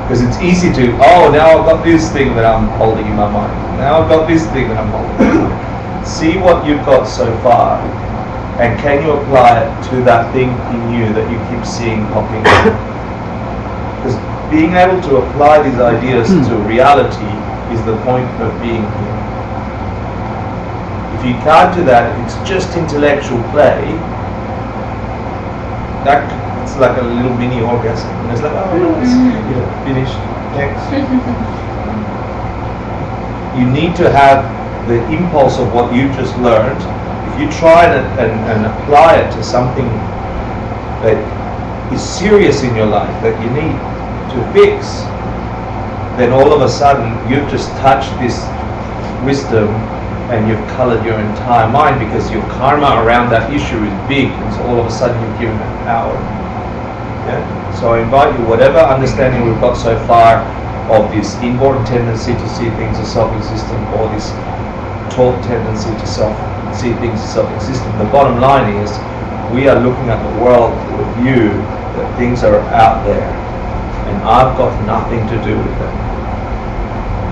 Because it's easy to, now I've got this thing that I'm holding in my mind. Now I've got this thing that I'm holding in my mind. See what you've got so far, and can you apply it to that thing in you that you keep seeing popping up? Because being able to apply these ideas to reality is the point of being here. If you can't do that, if it's just intellectual play, it's like a little mini orgasm. And it's like, finished, next. You need to have the impulse of what you just learned. If you try and apply it to something that is serious in your life, that you need to fix, then all of a sudden you've just touched this wisdom and you've colored your entire mind, because your karma around that issue is big, and so all of a sudden you've given it power. Yeah? So I invite you, whatever understanding we've got so far of this inborn tendency to see things as self-existent, or this taught tendency to see things as self-existent, the bottom line is we are looking at the world with a view that things are out there and I've got nothing to do with them.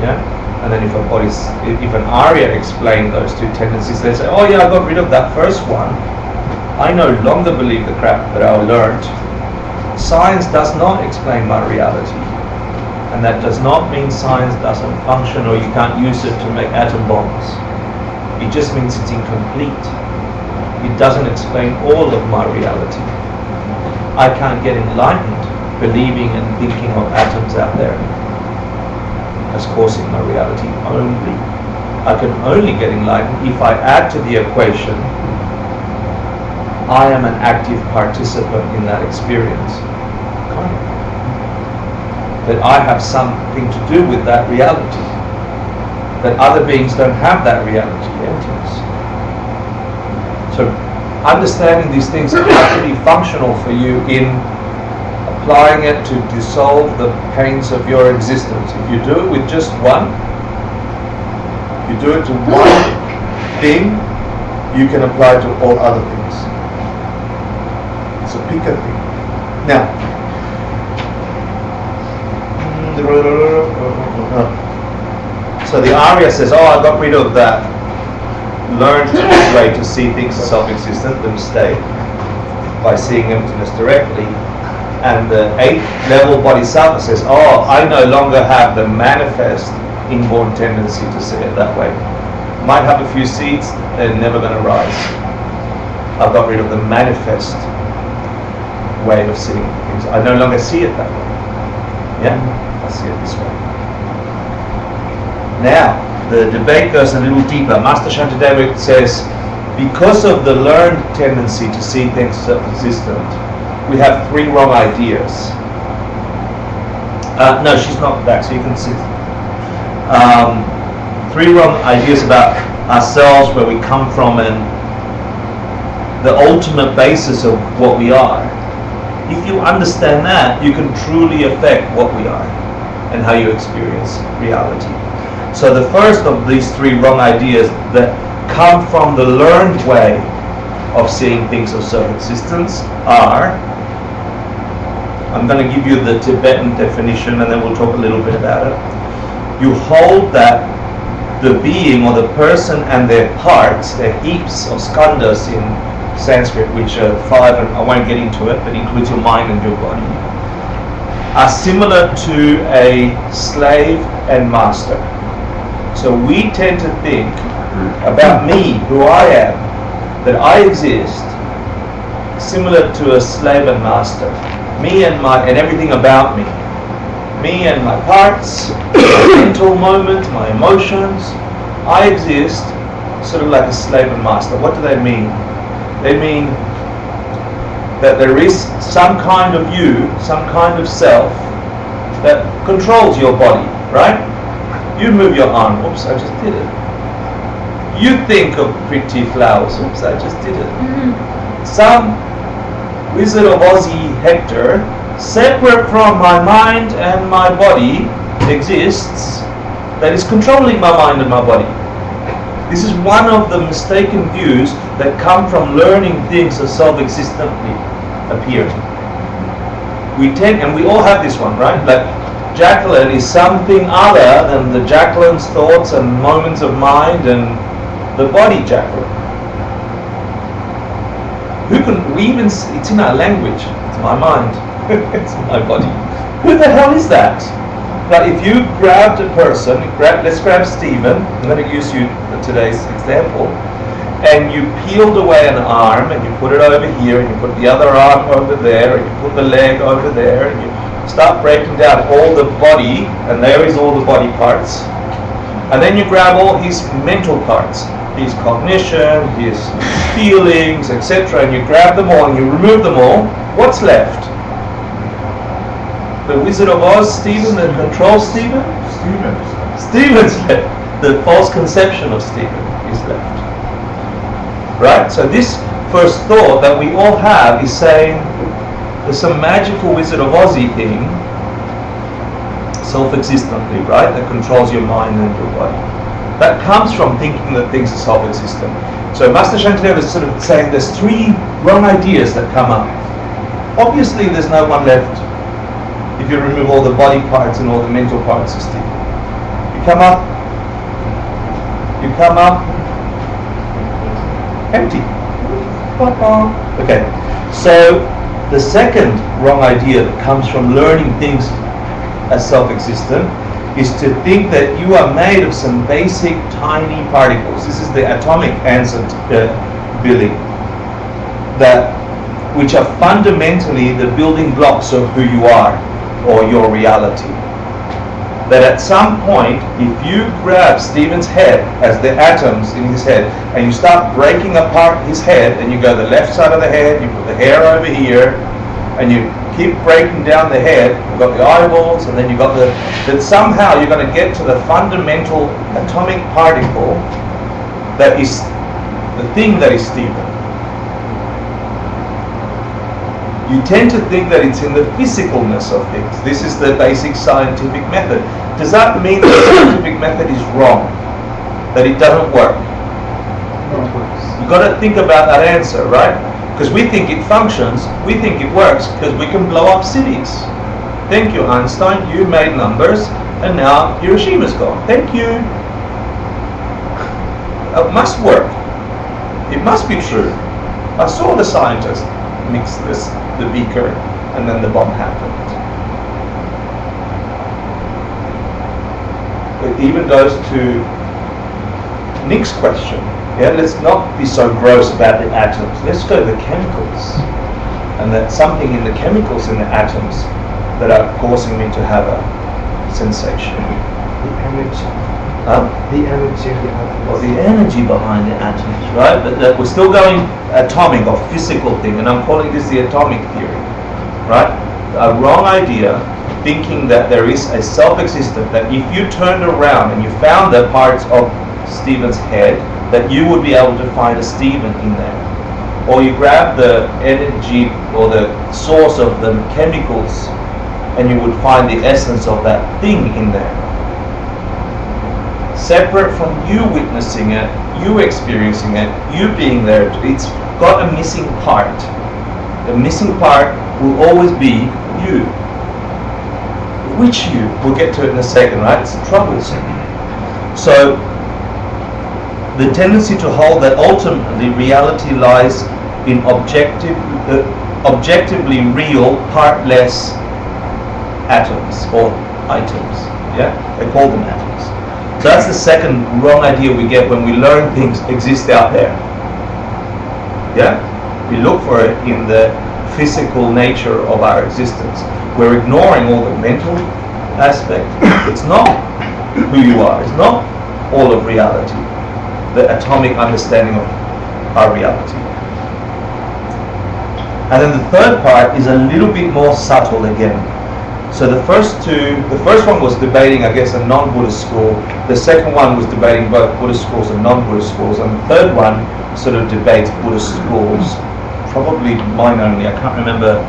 Yeah? And then if an Arya explained those two tendencies, they say, I got rid of that first one. I no longer believe the crap that I learned. Science does not explain my reality. And that does not mean science doesn't function or you can't use it to make atom bombs. It just means it's incomplete. It doesn't explain all of my reality. I can't get enlightened believing and thinking of atoms out there as causing my reality only. I can only get enlightened if I add to the equation, I am an active participant in that experience. That I have something to do with that reality. That other beings don't have that reality, emptiness. So understanding these things are pretty functional for you in applying it to dissolve the pains of your existence. If you do it with just one, you do it to one thing, you can apply it to all other things. So pick a thing. Now, so the Arya says, I got rid of that learned way to see things as self-existent, the mistake, by seeing emptiness directly. And the 8th level Bodhisattva says, I no longer have the manifest inborn tendency to see it that way. Might have a few seeds, they're never going to rise. I've got rid of the manifest way of seeing things. I no longer see it that way. Yeah? I see it this way. Now, the debate goes a little deeper. Master Shantideva says, because of the learned tendency to see things as self-existent, we have 3 wrong ideas. No, she's not back, so you can see. 3 wrong ideas about ourselves, where we come from, and the ultimate basis of what we are. If you understand that, you can truly affect what we are and how you experience reality. So the first of these 3 wrong ideas that come from the learned way of seeing things of self-existence are, I'm going to give you the Tibetan definition and then we'll talk a little bit about it. You hold that the being or the person and their parts, their heaps of skandhas in Sanskrit, which are 5, and I won't get into it, but includes your mind and your body, are similar to a slave and master. So we tend to think about me, who I am, that I exist, similar to a slave and master. Me and everything about me. Me and my parts, my mental moment, my emotions. I exist sort of like a slave and master. What do they mean? They mean that there is some kind of you, some kind of self that controls your body, right? You move your arm, oops, I just did it. You think of pretty flowers, oops, I just did it. Some Wizard of Aussie Hector, separate from my mind and my body, exists, that is controlling my mind and my body. This is one of the mistaken views that come from learning things as self-existently appearing. We tend, and we all have this one, right? Like, Jacqueline is something other than the Jacqueline's thoughts and moments of mind and the body Jacqueline. It's in our language, it's my mind, it's my body. Who the hell is that? But if you grabbed a person, let's grab Stephen, I'm going to use you for today's example, and you peeled away an arm and you put it over here and you put the other arm over there and you put the leg over there and you start breaking down all the body, and there is all the body parts, and then you grab all his mental parts, his cognition, his feelings, etc., and you grab them all and you remove them all. What's left? The Wizard of Oz, Stephen, that controls Stephen? Stephen's left. The false conception of Stephen is left. Right? So this first thought that we all have is saying there's some magical Wizard of Ozzy thing, self-existently, right, that controls your mind and your body. That comes from thinking that things are self-existent. So Master Shankardev is sort of saying there's three wrong ideas that come up. Obviously there's no one left if you remove all the body parts and all the mental parts of Stephen. You come up empty. Okay, so the second wrong idea that comes from learning things as self-existent is to think that you are made of some basic tiny particles. This is the atomic answer, Billy, which are fundamentally the building blocks of who you are or your reality. That at some point, if you grab Stephen's head as the atoms in his head and you start breaking apart his head, and you go the left side of the head, you put the hair over here, and you keep breaking down the head, you've got the eyeballs, and then you've got that somehow you're going to get to the fundamental atomic particle that is the thing that is Stephen. You tend to think that it's in the physicalness of things. This is the basic scientific method. Does that mean the scientific method is wrong? That it doesn't work? You've got to think about that answer, right? Because we think it functions, we think it works, because we can blow up cities. Thank you, Einstein, you made numbers, and now Hiroshima's gone. Thank you. It must work. It must be true. I saw the scientist mix the beaker, and then the bomb happened. It even goes to Nick's question. Yeah, let's not be so gross about the atoms. Let's go to the chemicals, and that something in the chemicals in the atoms that are causing me to have a sensation. The energy. Huh? The energy of the atoms. Or the energy behind the atoms, right? But we're still going atomic or physical thing, and I'm calling this the atomic theory, right? A wrong idea, thinking that there is a self-existent, that if you turned around and you found the parts of Stephen's head, that you would be able to find a Stephen in there. Or you grab the energy or the source of the chemicals and you would find the essence of that thing in there. Separate from you witnessing it, you experiencing it, you being there. It's got a missing part. The missing part will always be you. Which you? We'll get to it in a second, right? It's troublesome. So the tendency to hold that ultimately reality lies in objectively real, partless atoms or items. Yeah, they call them atoms. So that's the second wrong idea we get when we learn things exist out there. Yeah, we look for it in the physical nature of our existence. We're ignoring all the mental aspect. It's not who you are. It's not all of reality. The atomic understanding of our reality. And then the third part is a little bit more subtle again. So the first one was debating, I guess, a non-Buddhist school. The second one was debating both Buddhist schools and non-Buddhist schools. And the third one sort of debates Buddhist schools. Probably mine only. I can't remember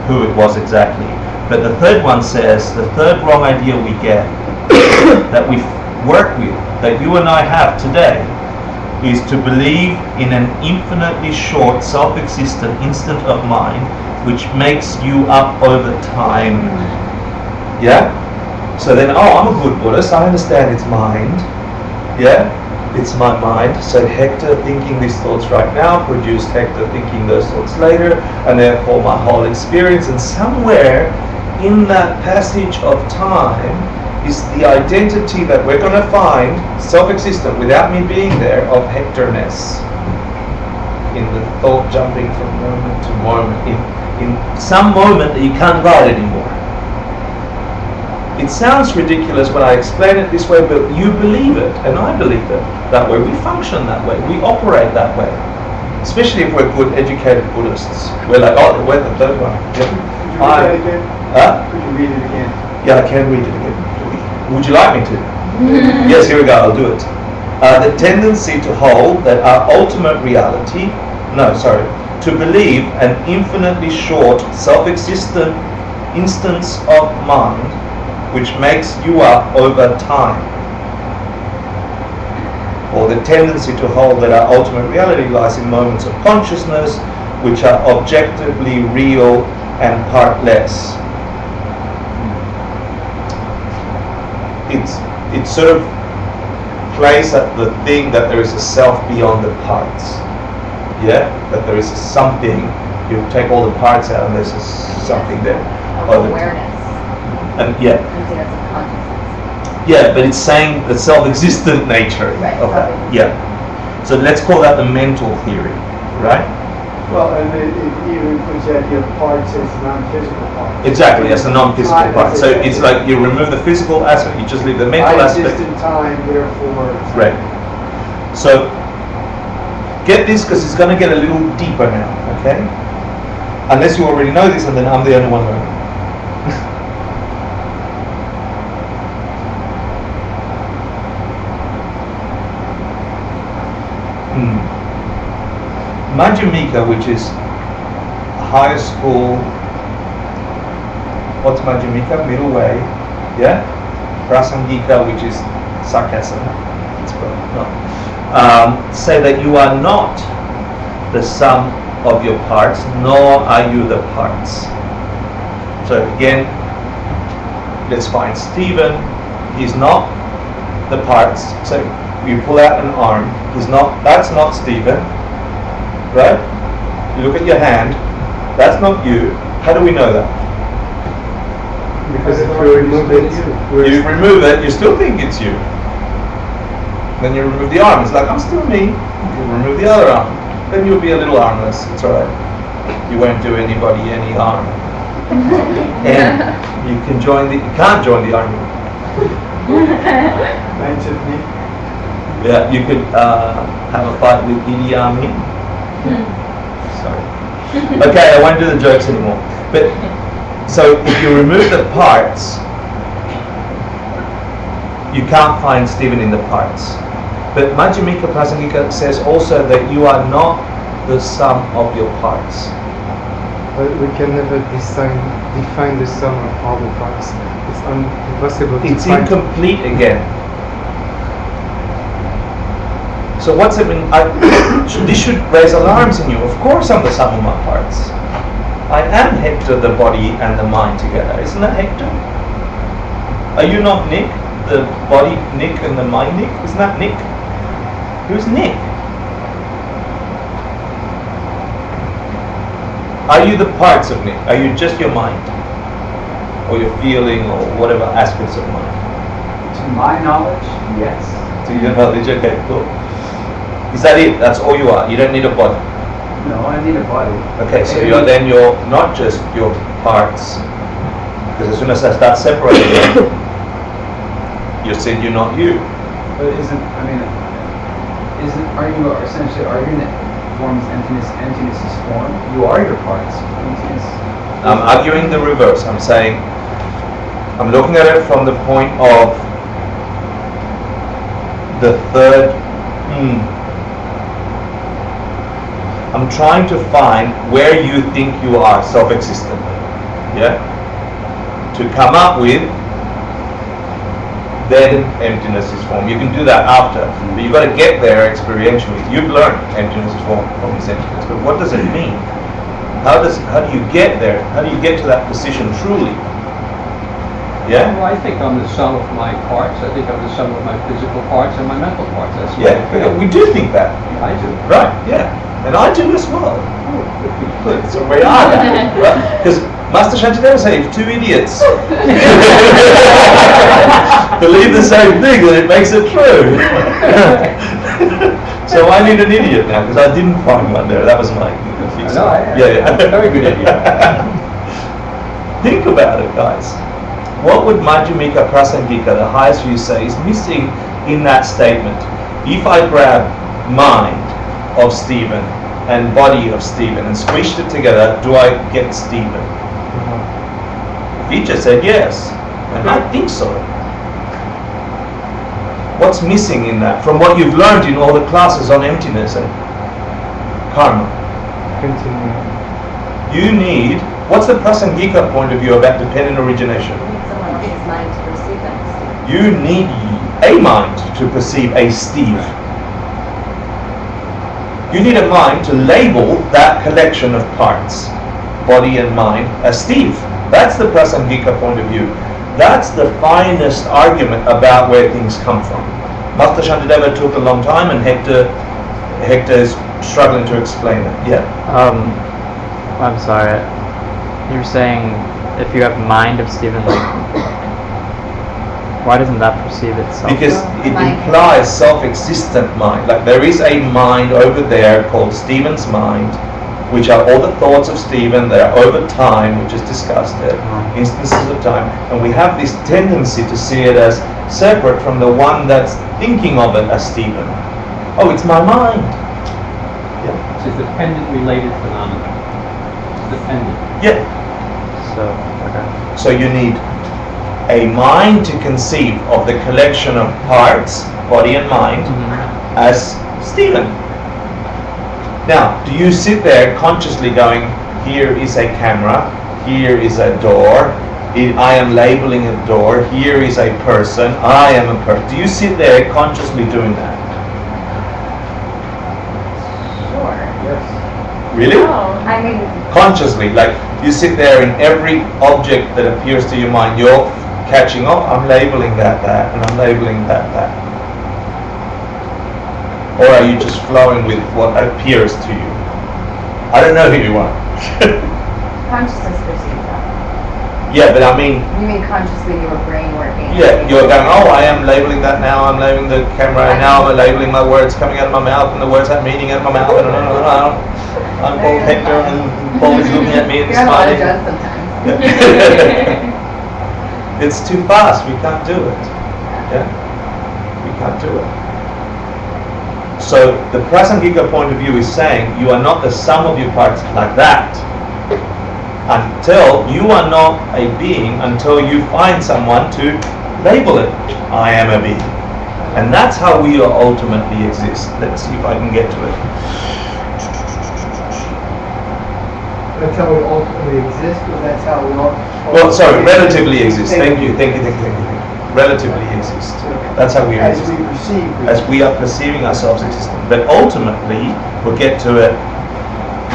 who it was exactly. But the third one says, the third wrong idea we get that we work with, that you and I have today, is to believe in an infinitely short, self-existent instant of mind which makes you up over time. Yeah? So then, I'm a good Buddhist, I understand it's mind. Yeah? It's my mind. So Hector thinking these thoughts right now produced Hector thinking those thoughts later, and therefore my whole experience. And somewhere in that passage of time is the identity that we're going to find, self-existent, without me being there, of Hectorness. In the thought jumping from moment to moment, in some moment that you can't write anymore. It sounds ridiculous when I explain it this way, but you believe it, and I believe it that way. We function that way. We operate that way. Especially if we're good, educated Buddhists. We're like, we're the third one. Could you read that again? Could you read it again? Yeah, I can read it again. Would you like me to? Yes, here we go. I'll do it. The tendency to hold that our ultimate reality, to believe an infinitely short, self-existent instance of mind which makes you up over time. Or the tendency to hold that our ultimate reality lies in moments of consciousness which are objectively real and partless. It sort of plays at the thing that there is a self beyond the parts. Yeah? That there is a something. You take all the parts out and there's a something there. Awareness. And yeah. Yeah, but it's saying the self-existent nature of that. Yeah. So let's call that the mental theory, right? Well, and it even puts the idea of parts as non-physical parts. Exactly, as a non-physical part. So it's like you remove the physical aspect, you just leave the mental aspect. I exist in time, therefore. Right. So get this, because it's going to get a little deeper now, okay? Unless you already know this, and then I'm the only one learning. Madhyamika, which is higher school, what's Madhyamika? Middle way, yeah? Prasangika, which is Sarkasana, it's not. Say that you are not the sum of your parts, nor are you the parts. So again, let's find Stephen. He's not the parts. So you pull out an arm. That's not Stephen. Right? You look at your hand, that's not you. How do we know that? Because if you remove it, you remove it, you still think it's you. Then you remove the arm, it's like, I'm still me. You remove the other arm, then you'll be a little armless, it's alright. You won't do anybody any harm. And you can't join the army. Yeah, you could have a fight with Idi Amin. Sorry. Okay, I won't do the jokes anymore. But so if you remove the parts, you can't find Stephen in the parts. But Madhyamika Prasangika says also that you are not the sum of your parts. But we can never define the sum of all the parts. It's impossible to It's find. incomplete again. So what's it mean? This should raise alarms in you. Of course I'm the sum of my parts. I am Hector, the body and the mind together. Isn't that Hector? Are you not Nick? The body Nick and the mind Nick? Isn't that Nick? Who's Nick? Are you the parts of Nick? Are you just your mind? Or your feeling or whatever aspects of mind? To my knowledge, yes. To your knowledge, okay, cool. Is that it? That's all you are? You don't need a body? No, I need a body. Okay, so you're not just your parts. Because as soon as I start separating them, you said you're not you. But are you essentially arguing that form is emptiness, emptiness is form? You are your parts. Emptiness. I'm arguing the reverse. I'm saying, I'm looking at it from the point of the third. I'm trying to find where you think you are self-existent. Yeah? To come up with, then emptiness is form. You can do that after, but you've got to get there experientially. You've learned emptiness is form from this emptiness, but what does it mean? How do you get there? How do you get to that position truly? Yeah? Well, I think I'm the sum of my parts. I think I'm the sum of my physical parts and my mental parts. That's what I Yeah, feel. we do think that. Yeah, I do. Right, yeah. And I do as well. Good, so we are that. Because Master Shantideva said, if two idiots believe the same thing, then it makes it true. So I need an idiot now, because I didn't find one there. That was my fix. No, Yeah. Very good idea. Think about it, guys. What would Madhyamika Prasangika, the highest view, say is missing in that statement? If I grab mind of Stephen and body of Stephen and squished it together, do I get Stephen? He just said yes, and I think so. What's missing in that from what you've learned in all the classes on emptiness and karma? Continue. You need, what's the Prasangika point of view about dependent origination? Someone else's mind to perceive that. You need a mind to perceive a Steve. You need a mind to label that collection of parts, body and mind, as Steve. That's the Prasangika point of view. That's the finest argument about where things come from. Master Shantideva took a long time, and Hector is struggling to explain it. Yeah. I'm sorry. You were saying if you have mind of Stephen, like, why doesn't that perceive itself? Because it implies self-existent mind. Like there is a mind over there called Stephen's mind, which are all the thoughts of Stephen that are over time, which is discussed at instances of time, and we have this tendency to see it as separate from the one that's thinking of it as Stephen. Oh, it's my mind. Yeah. It's a dependent related phenomenon. It's dependent. Yeah. So, okay. So you need a mind to conceive of the collection of parts, body and mind, as Stephen. Now, do you sit there consciously going, here is a camera, here is a door, I am labeling a door, here is a person, I am a person. Do you sit there consciously doing that? Sure. Yes. Really? No, I mean, Consciously, like you sit there in every object that appears to your mind, you're catching, oh, I'm labeling that, and I'm labeling that. Or are you just flowing with what appears to you? I don't know who you are. consciousness perceives that. Yeah, but I mean, You mean consciously your brain working? yeah, you're going, oh, I am labeling that now, I'm labeling the camera, and now I'm labeling my words coming out of my mouth, and the words have meaning out of my mouth, and I'm called Hector, and Paul is looking at me and You have a lot of smiling. drugs sometimes. It's too fast, we can't do it. Yeah, we can't do it. So the Prasangika point of view is saying you are not the sum of your parts like that. Until you are not a being, until you find someone to label it. I am a being. And that's how we ultimately exist. Let's see if I can get to it. That's how we ultimately exist, or that's how we all... Well, sorry, relatively exist. Thank you. Relatively exist. That's how we As exist. we perceive. As we are perceiving ourselves existing. But ultimately, we'll get to it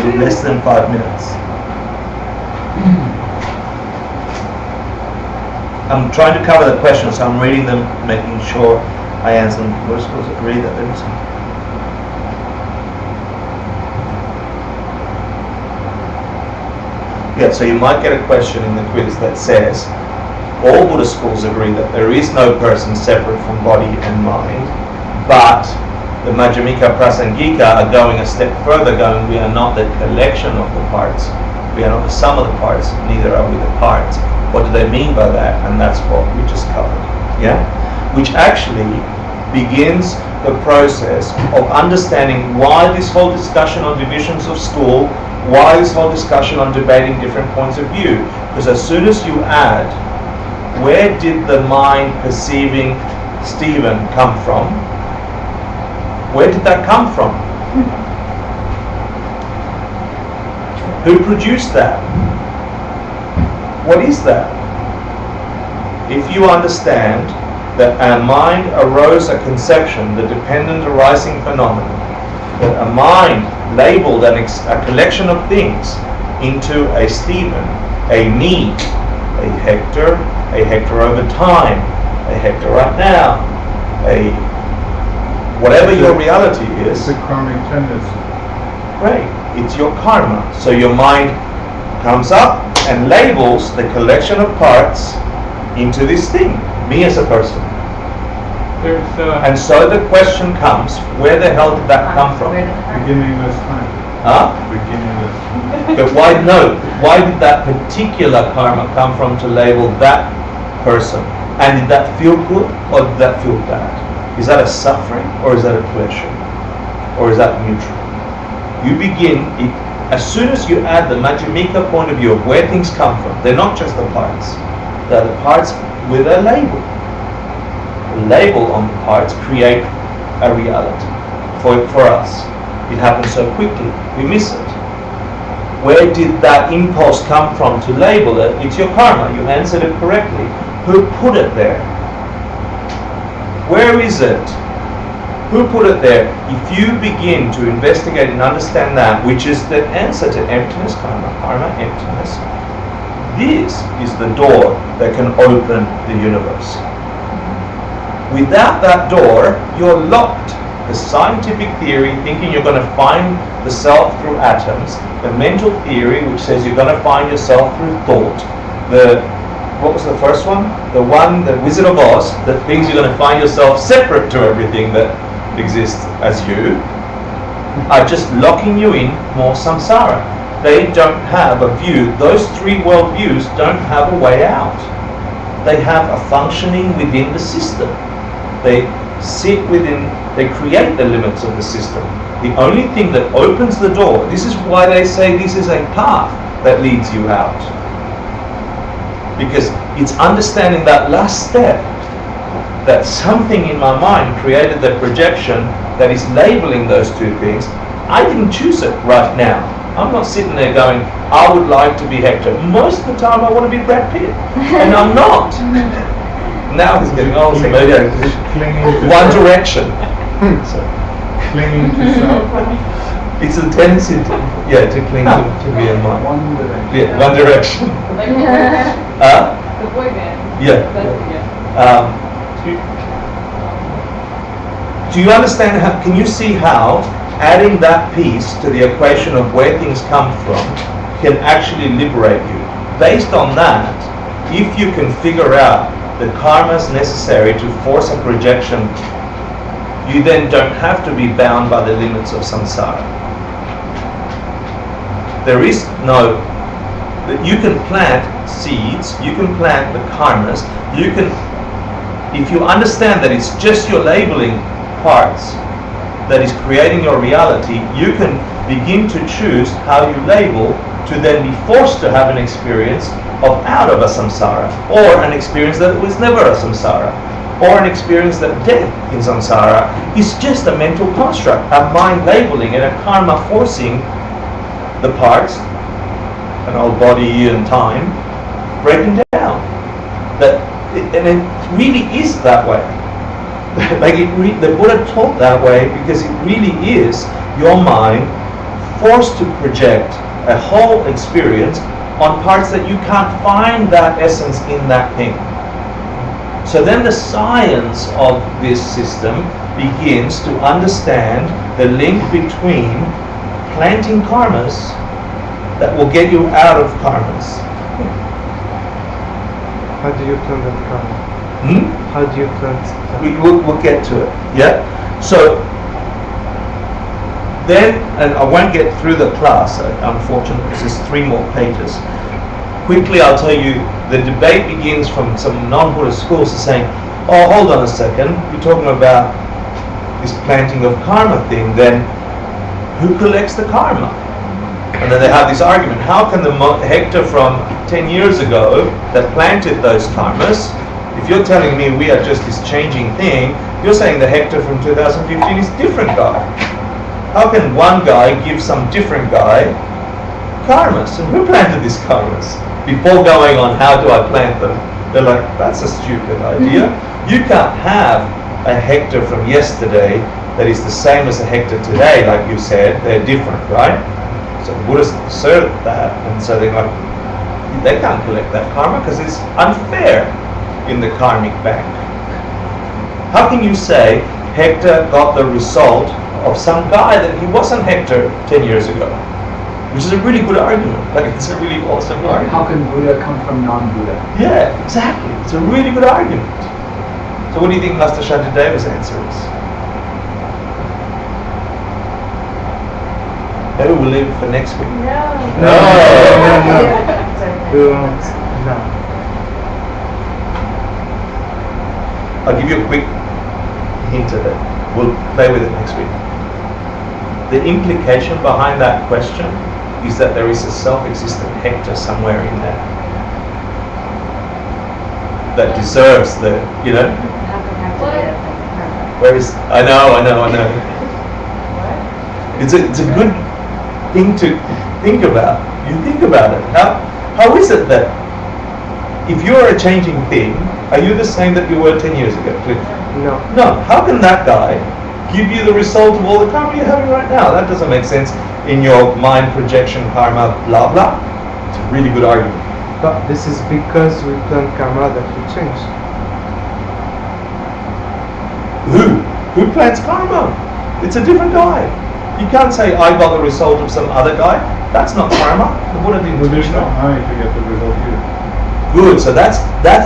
in less than 5 minutes. I'm trying to cover the questions, so I'm reading them, making sure I answer them. We're supposed to read that, there is. Yeah, so you might get a question in the quiz that says, all Buddhist schools agree that there is no person separate from body and mind, but the Madhyamika Prasangika are going a step further, going, we are not the collection of the parts, we are not the sum of the parts, neither are we the parts. What do they mean by that? And that's what we just covered, yeah? Which actually begins the process of understanding why this whole discussion on divisions of school, why this whole discussion on debating different points of view. Because as soon as you add, where did the mind perceiving Stephen come from? Where did that come from? Who produced that? What is that? If you understand that our mind arose a conception, the dependent arising phenomenon, that a mind labeled a collection of things into a Stephen, a me, a Hector, a Hector over time, a Hector right now, a whatever your reality is. It's a karmic tendency. Right, it's your karma. So your mind comes up and labels the collection of parts into this thing, me as a person. There's And so the question comes, where the hell did that come from? Where did it come from? beginningless time. Huh? Beginningless time. But why did that particular karma come from to label that person? And did that feel good or did that feel bad? Is that a suffering or is that a pleasure? Or is that neutral? You begin, as soon as you add the Majjhimika point of view of where things come from, they're not just the parts. They're the parts with a label. The label on the parts create a reality for us. It happens so quickly, we miss it. Where did that impulse come from to label it? It's your karma. You answered it correctly. Who put it there? Where is it? Who put it there? If you begin to investigate and understand that, which is the answer to emptiness, karma, emptiness, this is the door that can open the universe. Without that door, you're locked. The scientific theory, thinking you're going to find the self through atoms, the mental theory, which says you're going to find yourself through thought, what was the first one? The one, the Wizard of Oz, that thinks you're going to find yourself separate to everything that exists as you, are just locking you in more samsara. They don't have a view. Those three world views don't have a way out. They have a functioning within the system. They sit within, they create the limits of the system. The only thing that opens the door, this is why they say this is a path that leads you out. Because it's understanding that last step, that something in my mind created the projection that is labeling those two things. I didn't choose it right now. I'm not sitting there going, I would like to be Hector. Most of the time I want to be Brad Pitt. And I'm not. Now he's getting old, so maybe I Clinging to One self. Direction. So, Clinging to self. it's a tendency to cling to be in mind. One Direction. Yeah, One Direction. Like the boy band. Yeah. Yeah. Do you understand how, can you see how adding that piece to the equation of where things come from can actually liberate you? Based on that, if you can figure out the karmas necessary to force a projection, you then don't have to be bound by the limits of samsara. There is no, you can plant seeds, you can plant the karmas, you can, if you understand that it's just your labeling parts that is creating your reality, you can begin to choose how you label to then be forced to have an experience of out of a samsara, or an experience that was never a samsara, or an experience that death in samsara is just a mental construct, a mind labeling and a karma forcing the parts, an old body and time, breaking down. And it really is that way. Like the Buddha taught that way because it really is your mind forced to project a whole experience on parts that you can't find that essence in that thing. So then the science of this system begins to understand the link between planting karmas that will get you out of karmas. How do you plant that karma? How do you plant that? We'll get to it. Yeah. So then, and I won't get through the class, unfortunately, because there's 3 more pages. Quickly, I'll tell you, the debate begins from some non-Buddhist schools saying, oh, hold on a second, you're talking about this planting of karma thing, then who collects the karma? And then they have this argument, how can the Hector from 10 years ago that planted those karmas, if you're telling me we are just this changing thing, you're saying the Hector from 2015 is a different guy. How can one guy give some different guy karmas? And who planted these karmas? Before going on how do I plant them, they're like, that's a stupid idea. You can't have a Hector from yesterday that is the same as a Hector today, like you said. They're different, right? So Buddhists assert that, and so they're like, they can't collect that karma because it's unfair. in the karmic bank. How can you say Hector got the result of some guy that he wasn't Hector 10 years ago? Which is a really good argument. Like, it's a really awesome argument. How can Buddha come from non-Buddha? Yeah, exactly. It's a really good argument. So what do you think Master Shantideva's answer is? Maybe we'll leave it for next week. No. We won't. No. I'll give you a quick hint of it. We'll play with it next week. The implication behind that question is that there is a self-existent Hector somewhere in there that deserves the, you know? Whereas, I know. It's a good thing to think about. You think about it. How is it that if you're a changing thing, are you the same that you were 10 years ago? No. No. How can that guy give you the result of all the karma you're having right now? That doesn't make sense in your mind projection karma blah blah. It's a really good argument. But this is because we plan karma that we change. Who plans karma? It's a different guy. You can't say I got the result of some other guy. That's not karma. The Buddha didn't Well, there's teach no that. I to get the result either. Good. So that's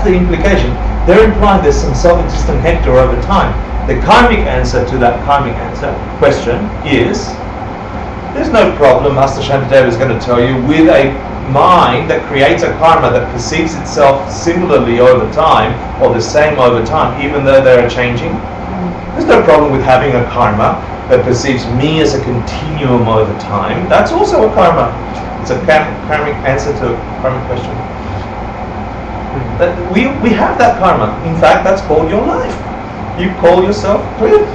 the implication. They're implying there's some self-existent Hector over time. The karmic answer to that karmic question is, there's no problem, Master Shantideva is going to tell you, with a mind that creates a karma that perceives itself similarly over time, or the same over time, even though they're changing. There's no problem with having a karma that perceives me as a continuum over time. That's also a karma. It's a karmic answer to a karmic question. That we have that karma. In fact, that's called your life. You call yourself with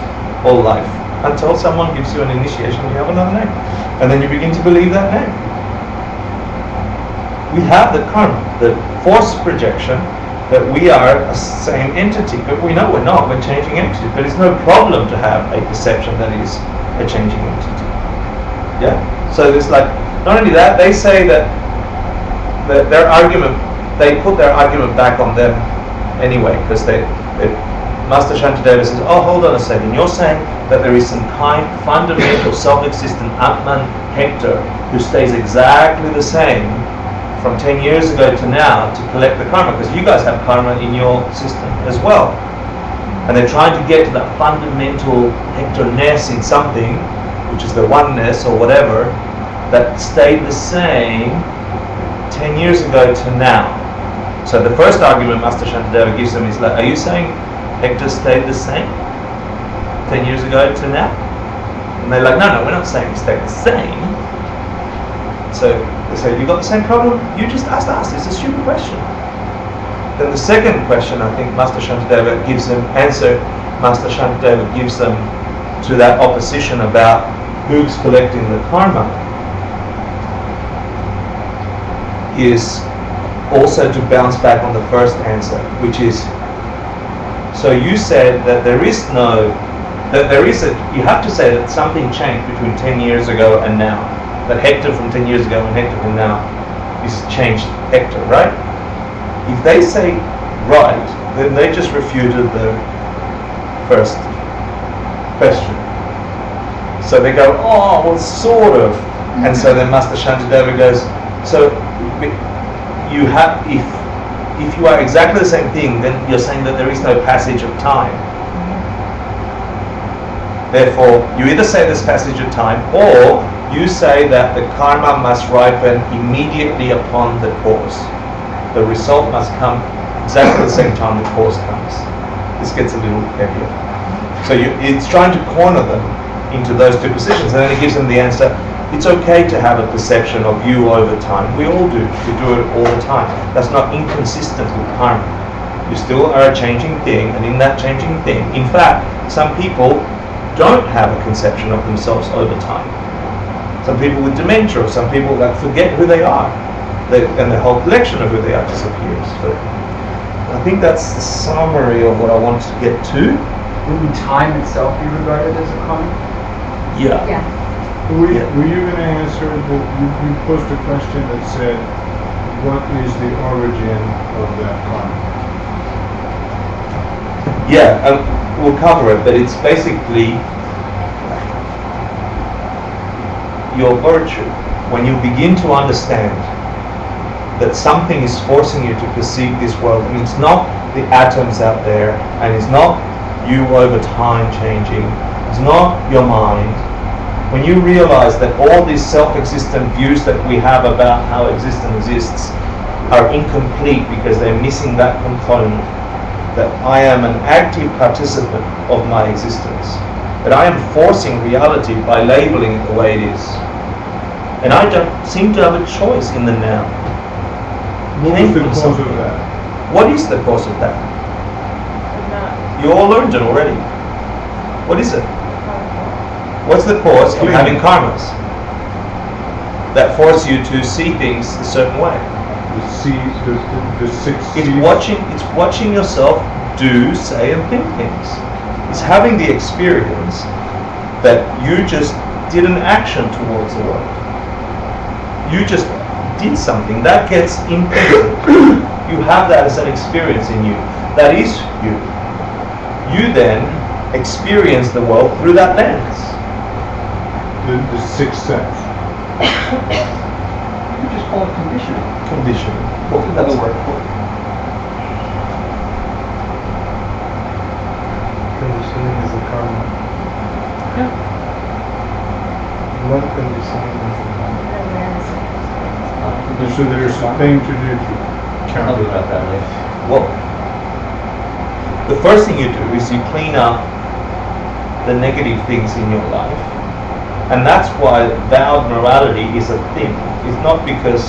all life until someone gives you an initiation. You have another name, and then you begin to believe that name. We have the karma, the force projection that we are a same entity, but we know we're not. We're changing entities, but it's no problem to have a perception that is a changing entity. Yeah. So there's like, not only that, they say that their argument, they put their argument back on them anyway, because Master Shantideva says, oh, hold on a second, you're saying that there is some fundamental self-existent Atman Hector who stays exactly the same from 10 years ago to now to collect the karma, because you guys have karma in your system as well. And they're trying to get to that fundamental Hector-ness in something, which is the oneness or whatever, that stayed the same 10 years ago to now. So the first argument Master Shantideva gives them is like, are you saying Hector stayed the same 10 years ago to now? And they're like, no, we're not saying he stayed the same. So they say, you got the same problem? You just asked us. It's a stupid question. Then the second question, I think Master Shantideva gives them to that opposition about who's collecting the karma, is also to bounce back on the first answer, which is, so you said that you have to say that something changed between 10 years ago and now. That Hector from 10 years ago and Hector from now is changed Hector, right? If they say right, then they just refuted the first question. So they go, oh, well, sort of. And so then Master Shantideva goes, so you have, if you are exactly the same thing, then you're saying that there is no passage of time. Therefore, you either say there's passage of time, or you say that the karma must ripen immediately upon the cause. The result must come exactly the same time the cause comes. This gets a little heavier. So it's trying to corner them into those two positions, and then it gives them the answer. It's okay to have a perception of you over time. We all do. We do it all the time. That's not inconsistent with karma. You still are a changing thing, and in that changing thing, in fact, some people don't have a conception of themselves over time. Some people with dementia, or some people that forget who they are, and the whole collection of who they are disappears. So I think that's the summary of what I wanted to get to. Would time itself be regarded as a karma? Yeah. Yeah. Were you going to answer you posed a question that said, what is the origin of that karma? Yeah, we'll cover it, but it's basically your virtue. When you begin to understand that something is forcing you to perceive this world, and it's not the atoms out there, and it's not you over time changing, it's not your mind. When you realize that all these self-existent views that we have about how existence exists are incomplete because they're missing that component, that I am an active participant of my existence, that I am forcing reality by labeling it the way it is. And I don't seem to have a choice in the now. What was the cause of that? What is the cause of that? But not You all learned it already. What is it? What's the cause of having karmas that force you to see things a certain way? The six It's C's. watching yourself do, say, and think things. It's having the experience that you just did an action towards the world. You just did something that gets imprinted. You have that as an experience in you. That is you. You then experience the world through that lens. The sixth sense. You could just call it conditioning. Conditioning. What's another word for it? Conditioning is a karma. Yeah. Non-conditioning is a karma. So there's a thing to do to Tell counter me about that. that later. Well, the first thing you do is you clean up the negative things in your life. And that's why vowed morality is a thing. It's not because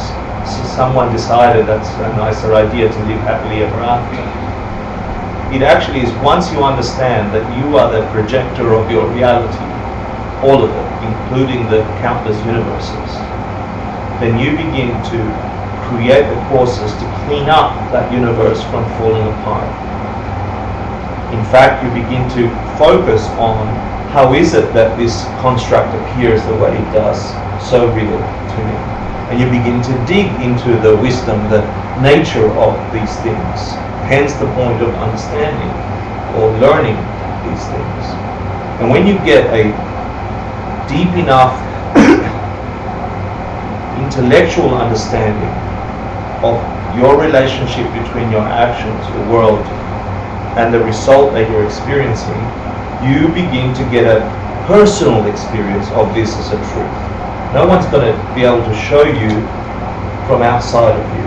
someone decided that's a nicer idea to live happily ever after. It actually is once you understand that you are the projector of your reality, all of it, including the countless universes, then you begin to create the courses to clean up that universe from falling apart. In fact, you begin to focus on how is it that this construct appears the way it does, so real to me. And you begin to dig into the wisdom, the nature of these things. Hence the point of understanding or learning these things. And when you get a deep enough intellectual understanding of your relationship between your actions, your world, and the result that you're experiencing, you begin to get a personal experience of this as a truth. No one's going to be able to show you from outside of you.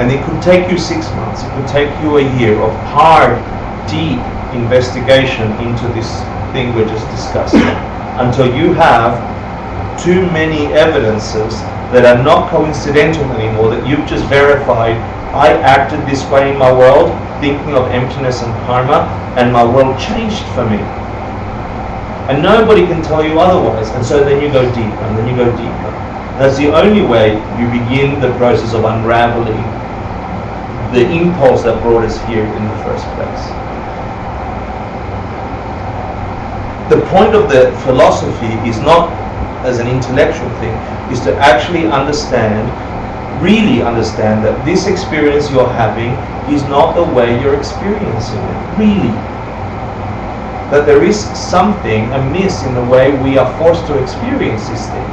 And it could take you 6 months, it could take you a year of hard, deep investigation into this thing we're just discussing, until you have too many evidences that are not coincidental anymore, that you've just verified, I acted this way in my world, thinking of emptiness and karma, and my world changed for me. And nobody can tell you otherwise. And so then you go deeper, and then you go deeper. That's the only way you begin the process of unraveling the impulse that brought us here in the first place. The point of the philosophy is not as an intellectual thing, is to actually understand, really understand that this experience you're having is not the way you're experiencing it, really. That there is something amiss in the way we are forced to experience this thing.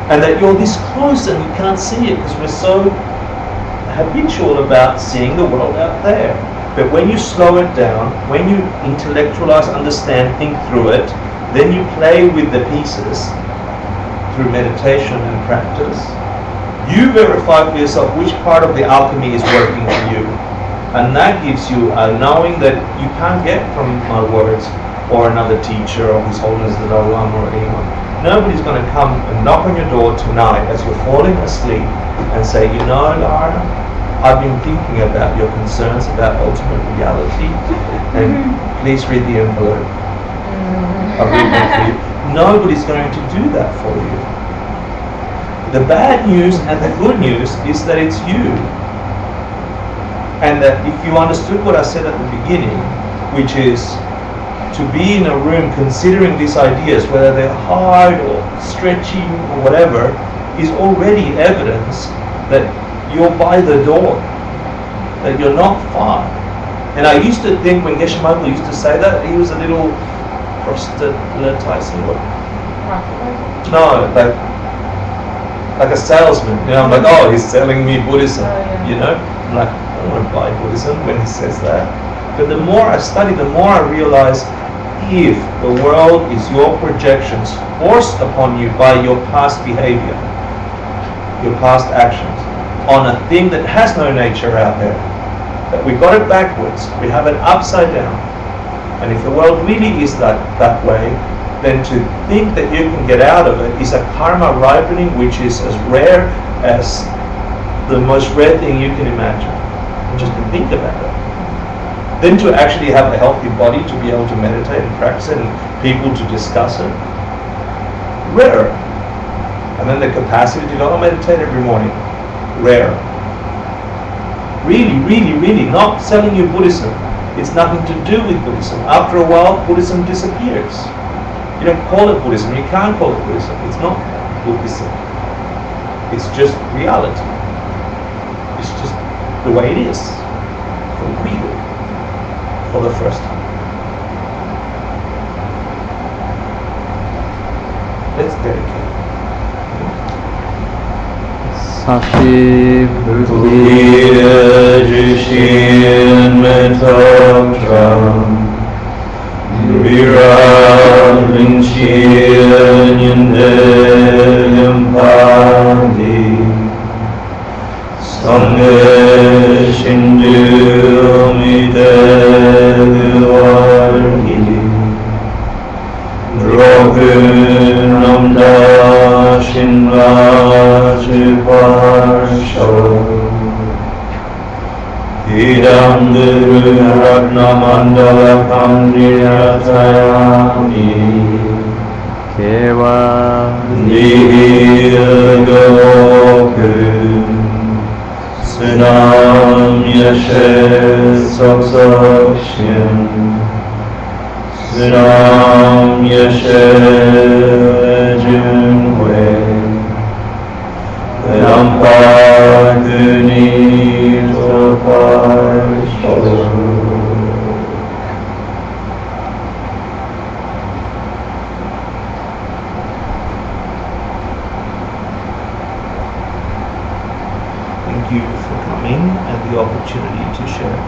And that you're this close and you can't see it because we're so habitual about seeing the world out there. But when you slow it down, when you intellectualize, understand, think through it, then you play with the pieces through meditation and practice, you verify for yourself which part of the alchemy is working for you. And that gives you a knowing that you can't get from my words or another teacher or His Holiness the Dalai Lama or anyone. Nobody's going to come and knock on your door tonight as you're falling asleep and say, you know, Lara, I've been thinking about your concerns about ultimate reality, and please read the envelope. I'll read that for you. Nobody's going to do that for you. The bad news and the good news is that it's you. And that if you understood what I said at the beginning, which is to be in a room considering these ideas, whether they're hard or stretchy or whatever, is already evidence that you're by the door, that you're not far. And I used to think when Geshe Michael used to say that, he was a little proselytizing. No, like a salesman. You know, I'm like, oh, he's selling me Buddhism. You know, I'm like, I don't want to buy Buddhism when he says that. But the more I study, the more I realize, if the world is your projections forced upon you by your past behavior, your past actions, on a thing that has no nature out there, that we got it backwards, we have it upside down, and if the world really is that way, then to think that you can get out of it is a karma ripening which is as rare as the most rare thing you can imagine. And just to think about it. Then to actually have a healthy body to be able to meditate and practice it and people to discuss it, rare. And then the capacity to go and meditate every morning, rare. Really, really, really not selling you Buddhism. It's nothing to do with Buddhism. After a while, Buddhism disappears. You don't call it Buddhism. You can't call it Buddhism. It's not Buddhism. It's just reality. It's just the way it is. For real. For the first time. Let's dedicate. Sashi Buddha Jushin Metotram Virat Vinchin Yindayam Pandi Sangha Shindu Midevargi Drogunam Dashin Vajivarsho Idam Guru Ratnamandala Kamniyatayami Keva Nihiyagoku Sunam Yashe Saksakshim Sunam Yashe Junwe Nampaguni Topasho. Thank you for coming and the opportunity to share.